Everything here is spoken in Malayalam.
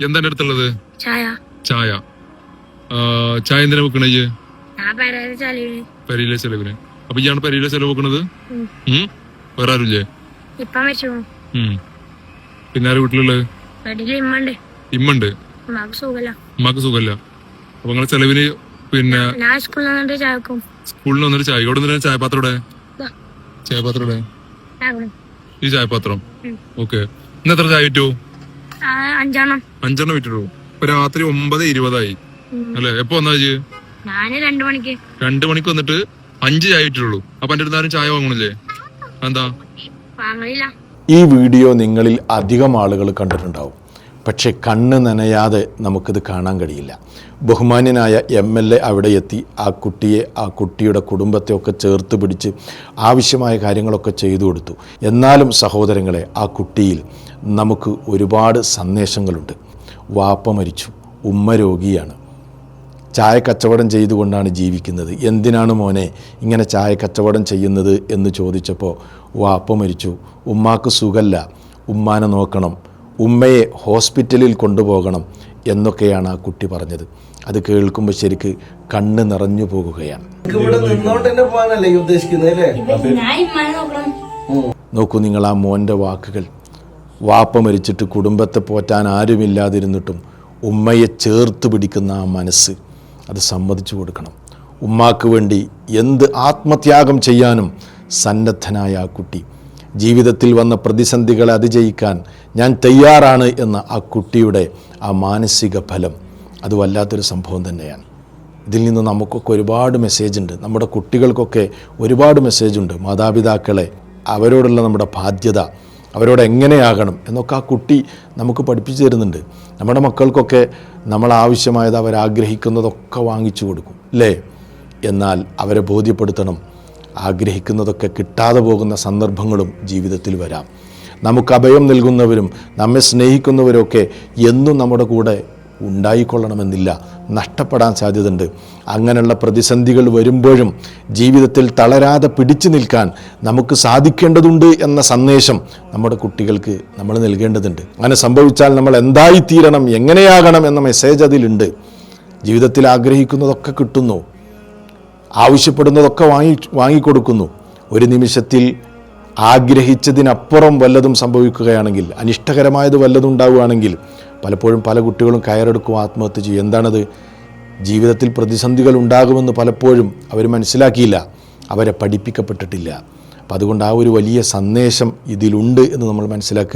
എന്താ എന്റെ അടുത്തുള്ളത്? ചായ. ചായ. ചായ എന്തിനാ വെക്കണേ? പെരയിലെ ചെലവിന്. അപ്പൊ ഇയാണ് പെരയിലെ ചെലവ് വെക്കണത്? വേറെ ആരുല്ലേ? പിന്നെ ആര് വീട്ടിലുള്ളത്? ഇമ്മണ്ട്. ഉമ്മാക്ക് സുഖല്ല. അപ്പൊ നിങ്ങളെ ചെലവിന് പിന്നെ സ്കൂളിൽ വന്നിട്ട് ചായ ഇവിടെ നിന്ന് ചായപാത്രം ചായപാത്രം ഈ ചായപാത്രം. ഓക്കെ. ഇന്ന് എത്ര ചായ വിറ്റു? 5 വിറ്റു. ഇപ്പൊ രാത്രി 9:20 അല്ലെ? എപ്പൊ വന്നാ? 2 മണിക്ക് വന്നിട്ട് 5 ചായ വിറ്റുള്ളൂ. അപ്പൊ എന്റെ അടുത്ത് ആരും ചായ വാങ്ങണില്ലേ? എന്താ? ഈ വീഡിയോ നിങ്ങളിൽ അധികം ആളുകൾ കണ്ടിട്ടുണ്ടാവും. പക്ഷെ കണ്ണ് നനയാതെ നമുക്കിത് കാണാൻ കഴിയില്ല. ബഹുമാന്യനായ MLA അവിടെ എത്തി ആ കുട്ടിയെ, ആ കുട്ടിയുടെ കുടുംബത്തെ ഒക്കെ ചേർത്ത് പിടിച്ച് ആവശ്യമായ കാര്യങ്ങളൊക്കെ ചെയ്തു കൊടുത്തു. എന്നാലും സഹോദരങ്ങളെ, ആ കുട്ടിയിൽ നമുക്ക് ഒരുപാട് സന്ദേശങ്ങളുണ്ട്. വാപ്പ മരിച്ചു, ഉമ്മ രോഗിയാണ്, ചായ കച്ചവടം ചെയ്തുകൊണ്ടാണ് ജീവിക്കുന്നത്. എന്തിനാണ് മോനെ ഇങ്ങനെ ചായ കച്ചവടം ചെയ്യുന്നത് എന്ന് ചോദിച്ചപ്പോൾ വാപ്പ മരിച്ചു, ഉമ്മാക്ക് സുഖല്ല, ഉമ്മാനെ നോക്കണം, ഉമ്മയെ ഹോസ്പിറ്റലിൽ കൊണ്ടുപോകണം എന്നൊക്കെയാണ് ആ കുട്ടി പറഞ്ഞത്. അത് കേൾക്കുമ്പോൾ ശരിക്ക് കണ്ണ് നിറഞ്ഞു പോകുകയാണ്. നോക്കൂ നിങ്ങൾ ആ മോൻ്റെ വാക്കുകൾ. വാപ്പ മരിച്ചിട്ട് കുടുംബത്തെ പോറ്റാൻ ആരുമില്ലാതിരുന്നിട്ടും ഉമ്മയെ ചേർത്ത് പിടിക്കുന്ന ആ മനസ്സ്, അത് സമ്മതിച്ചു കൊടുക്കണം. ഉമ്മാക്ക് വേണ്ടി എന്ത് ആത്മത്യാഗം ചെയ്യാനും സന്നദ്ധനായ ആ കുട്ടി, ജീവിതത്തിൽ വന്ന പ്രതിസന്ധികളെ അതിജയിക്കാൻ ഞാൻ തയ്യാറാണ് എന്ന ആ കുട്ടിയുടെ ആ മാനസിക ഫലം, അത് വല്ലാത്തൊരു സംഭവം തന്നെയാണ്. ഇതിൽ നിന്ന് നമുക്കൊക്കെ ഒരുപാട് മെസ്സേജുണ്ട്, നമ്മുടെ കുട്ടികൾക്കൊക്കെ ഒരുപാട് മെസ്സേജുണ്ട്. മാതാപിതാക്കളെ, അവരോടുള്ള നമ്മുടെ ബാധ്യത, അവരോട് എങ്ങനെയാകണം എന്നൊക്കെ ആ കുട്ടി നമുക്ക് പഠിപ്പിച്ചു തരുന്നുണ്ട്. നമ്മുടെ മക്കൾക്കൊക്കെ നമ്മൾ ആവശ്യമായത്, അവരാഗ്രഹിക്കുന്നതൊക്കെ വാങ്ങിച്ചു കൊടുക്കും അല്ലേ? എന്നാൽ അവരെ ബോധ്യപ്പെടുത്തണം, ആഗ്രഹിക്കുന്നതൊക്കെ കിട്ടാതെ പോകുന്ന സന്ദർഭങ്ങളും ജീവിതത്തിൽ വരാം. നമുക്ക് അഭയം നൽകുന്നവരും നമ്മെ സ്നേഹിക്കുന്നവരൊക്കെ എന്നും നമ്മുടെ കൂടെ ഉണ്ടായിക്കൊള്ളണമെന്നില്ല, നഷ്ടപ്പെടാൻ സാധ്യതയുണ്ട്. അങ്ങനെയുള്ള പ്രതിസന്ധികൾ വരുമ്പോഴും ജീവിതത്തിൽ തളരാതെ പിടിച്ചു നിൽക്കാൻ നമുക്ക് സാധിക്കേണ്ടതുണ്ട് എന്ന സന്ദേശം നമ്മുടെ കുട്ടികൾക്ക് നമ്മൾ നൽകേണ്ടതുണ്ട്. അങ്ങനെ സംഭവിച്ചാൽ നമ്മൾ എന്തായിത്തീരണം, എങ്ങനെയാകണം എന്ന മെസ്സേജ് അതിലുണ്ട്. ജീവിതത്തിൽ ആഗ്രഹിക്കുന്നതൊക്കെ കിട്ടുന്നു, ആവശ്യപ്പെടുന്നതൊക്കെ വാങ്ങിക്കൊടുക്കുന്നു. ഒരു നിമിഷത്തിൽ ആഗ്രഹിച്ചതിനപ്പുറം വല്ലതും സംഭവിക്കുകയാണെങ്കിൽ, അനിഷ്ടകരമായത് വല്ലതും ഉണ്ടാവുകയാണെങ്കിൽ പലപ്പോഴും പല കുട്ടികളും കയറെടുക്കും, ആത്മഹത്യ ചെയ്യും. എന്താണത്? ജീവിതത്തിൽ പ്രതിസന്ധികൾ ഉണ്ടാകുമെന്ന് പലപ്പോഴും അവർ മനസ്സിലാക്കിയില്ല, അവരെ പഠിപ്പിക്കപ്പെട്ടിട്ടില്ല. അപ്പം അതുകൊണ്ട് ആ ഒരു വലിയ സന്ദേശം ഇതിലുണ്ട് എന്ന് നമ്മൾ മനസ്സിലാക്കുക.